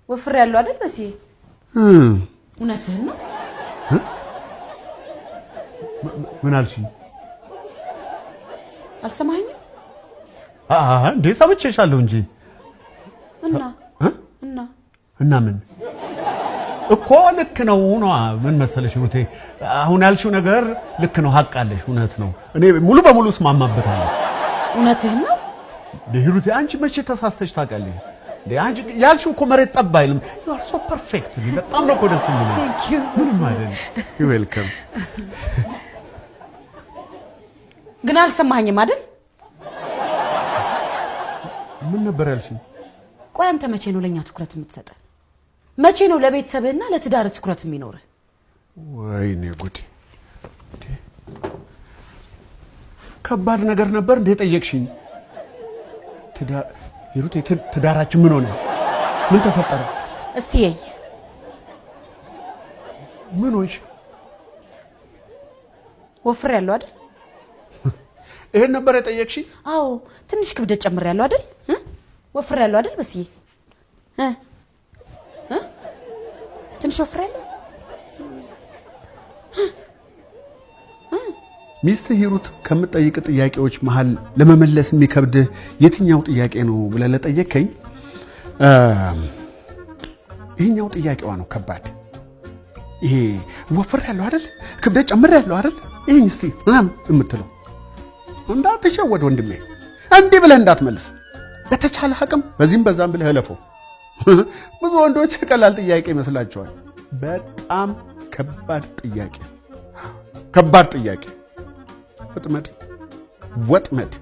ወፍሬ ያለው አይደል በሲ እውነትህን ነው ምን አልሽኝ አልሰማኸኝም እንዴ ሰምቼሻለሁ እንጂ እና ምን እኮ ልክ ነው ምን መሰለሽ ሩቴ አሁን ያልሽው ነገር ልክ ነው ሐቅ አለሽ እውነት ነው እኔ ሙሉ በሙሉ እስማማበታለሁ እውነትህን ነው ሩቴ አንቺ መቼ ተሳስተሽ ታውቃለሽ አንቺ ያልሽው እኮ መሬት ጠብ አይልም you are so perfect በጣም ነው እኮ ደስ የሚለው thank you ምንም አይደል you welcome ግን አልሰማኸኝም አይደል ምን ነበር ያልሽኝ ቆይ አንተ መቼ ነው ለኛ ትኩረት የምትሰጠው መቼ ነው ለቤተሰብህና ለትዳር ትኩረት የሚኖርህ ወይኔ ጉዴ ከባድ ነገር ነበር እንደ ጠየቅሽኝ ሩቴ ትዳራችን ምን ሆነ ምን ተፈጠረ እስቲ የኝ ምን ሆንሽ ወፍሬ ያለው አይደል ይሄን ነበር የጠየቅሽኝ አዎ ትንሽ ክብደት ጨምሬ ያለው አይደል ወፍሬ ያለው አይደል በስዬ ትንሽ ወፍሬ ያለው ሚስት ሂሩት ከምትጠይቅ ጥያቄዎች መሃል ለመመለስ የሚከብድ የትኛው ጥያቄ ነው ብለህ ለጠየቀኝ ይሄኛው ጥያቄዋ ነው ከባድ ይሄ ወፍሬ ያለው አይደል ክብደት ጨምሬ ያለው አይደል ይሄን እስቲ የምትለው እንዳትሸወድ ወንድሜ እንዴ ብለህ እንዳትመልስ በተቻለ አቅም በዚህም በዛም ብለህ ለፈው ብዙ ወንዶች ቀላል ጥያቄ ይመስላቸዋል በጣም ከባድ ጥያቄ ወጥመድ